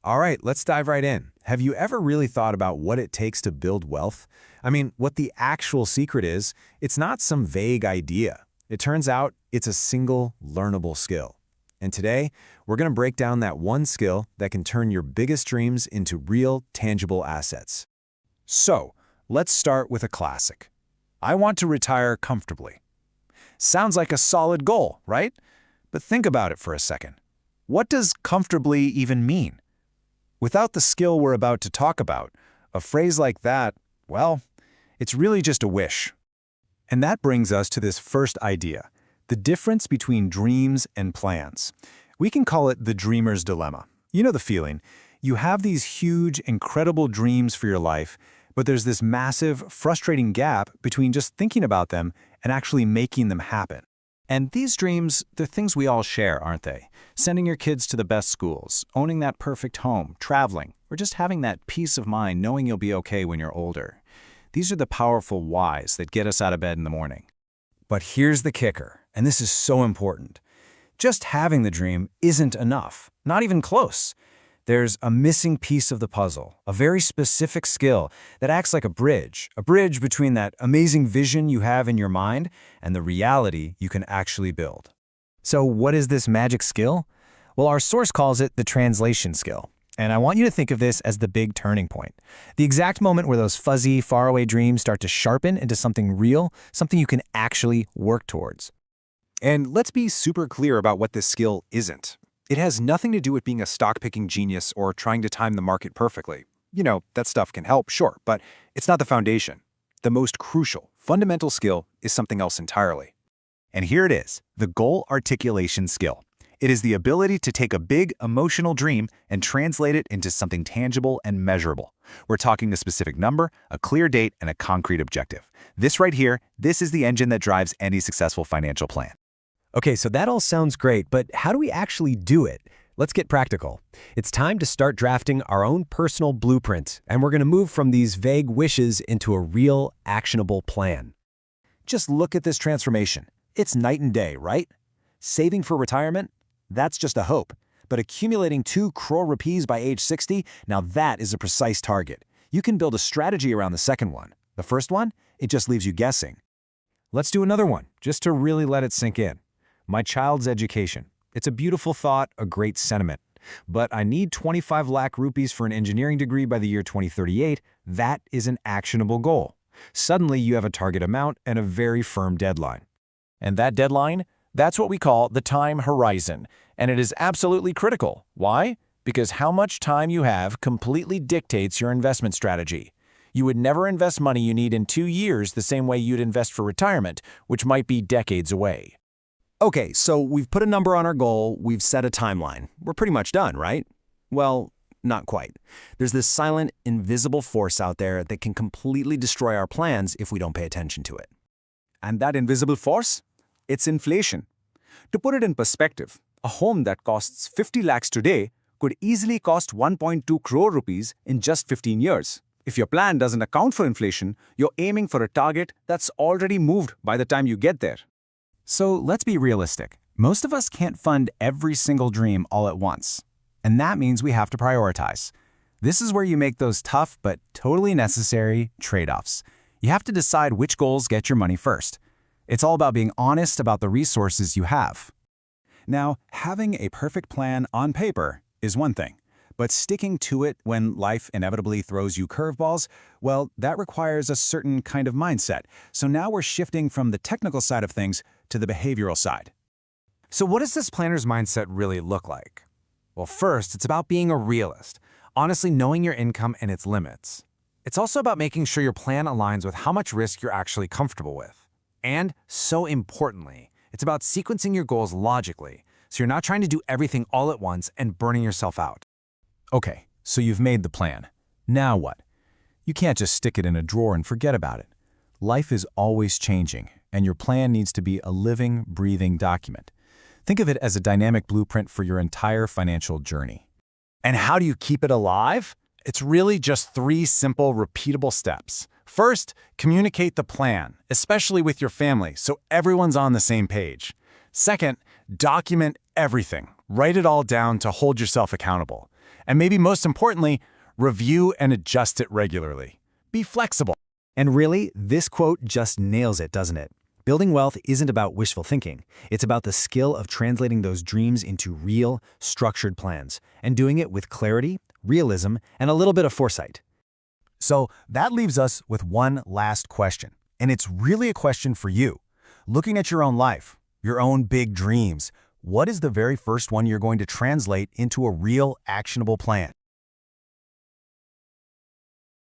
All right, let's dive right in. Have you ever really thought about what it takes to build wealth? I mean, what the actual secret is, it's not some vague idea. It turns out it's a single learnable skill. And today, we're going to break down that one skill that can turn your biggest dreams into real, tangible assets. So, let's start with a classic. I want to retire comfortably. Sounds like a solid goal, right? But think about it for a second. What does comfortably even mean? Without the skill we're about to talk about, a phrase like that, well, it's really just a wish. And that brings us to this first idea, the difference between dreams and plans. We can call it the dreamer's dilemma. You know the feeling. You have these huge, incredible dreams for your life, but there's this massive, frustrating gap between just thinking about them and actually making them happen. And these dreams, they're things we all share, aren't they? Sending your kids to the best schools, owning that perfect home, traveling, or just having that peace of mind knowing you'll be okay when you're older. These are the powerful whys that get us out of bed in the morning. But here's the kicker, and this is so important. Just having the dream isn't enough, not even close. There's a missing piece of the puzzle, a very specific skill that acts like a bridge between that amazing vision you have in your mind and the reality you can actually build. So what is this magic skill? Well, our source calls it the translation skill. And I want you to think of this as the big turning point. The exact moment where those fuzzy, faraway dreams start to sharpen into something real, something you can actually work towards. And let's be super clear about what this skill isn't. It has nothing to do with being a stock-picking genius or trying to time the market perfectly. You know, that stuff can help, sure, but it's not the foundation. The most crucial, fundamental skill is something else entirely. And here it is, the goal articulation skill. It is the ability to take a big, emotional dream and translate it into something tangible and measurable. We're talking a specific number, a clear date, and a concrete objective. This right here, this is the engine that drives any successful financial plan. Okay, so that all sounds great, but how do we actually do it? Let's get practical. It's time to start drafting our own personal blueprint, and we're going to move from these vague wishes into a real, actionable plan. Just look at this transformation. It's night and day, right? Saving for retirement? That's just a hope. But accumulating 2 crore rupees by age 60, now that is a precise target. You can build a strategy around the second one. The first one, it just leaves you guessing. Let's do another one, just to really let it sink in. My child's education. It's a beautiful thought, a great sentiment. But I need 25 lakh rupees for an engineering degree by the year 2038. That is an actionable goal. Suddenly you have a target amount and a very firm deadline. And that deadline? That's what we call the time horizon. And it is absolutely critical. Why? Because how much time you have completely dictates your investment strategy. You would never invest money you need in 2 years the same way you'd invest for retirement, which might be decades away. Okay, so we've put a number on our goal, we've set a timeline. We're pretty much done, right? Well, not quite. There's this silent, invisible force out there that can completely destroy our plans if we don't pay attention to it. And that invisible force? It's inflation. To put it in perspective, a home that costs 50 lakhs today could easily cost 1.2 crore rupees in just 15 years. If your plan doesn't account for inflation, you're aiming for a target that's already moved by the time you get there. So let's be realistic. Most of us can't fund every single dream all at once. And that means we have to prioritize. This is where you make those tough but totally necessary trade-offs. You have to decide which goals get your money first. It's all about being honest about the resources you have. Now, having a perfect plan on paper is one thing, but sticking to it when life inevitably throws you curveballs, well, that requires a certain kind of mindset. So now we're shifting from the technical side of things to the behavioral side. So what does this planner's mindset really look like? Well, first, it's about being a realist, honestly knowing your income and its limits. It's also about making sure your plan aligns with how much risk you're actually comfortable with. And, so importantly, it's about sequencing your goals logically, so you're not trying to do everything all at once and burning yourself out. Okay, so you've made the plan. Now what? You can't just stick it in a drawer and forget about it. Life is always changing, and your plan needs to be a living, breathing document. Think of it as a dynamic blueprint for your entire financial journey. And how do you keep it alive? It's really just 3 simple, repeatable steps. First, communicate the plan, especially with your family, so everyone's on the same page. Second, document everything. Write it all down to hold yourself accountable. And maybe most importantly, review and adjust it regularly. Be flexible. And really, this quote just nails it, doesn't it? Building wealth isn't about wishful thinking. It's about the skill of translating those dreams into real, structured plans, and doing it with clarity, realism, and a little bit of foresight. So that leaves us with one last question, and it's really a question for you. Looking at your own life, your own big dreams, what is the very first one you're going to translate into a real, actionable plan?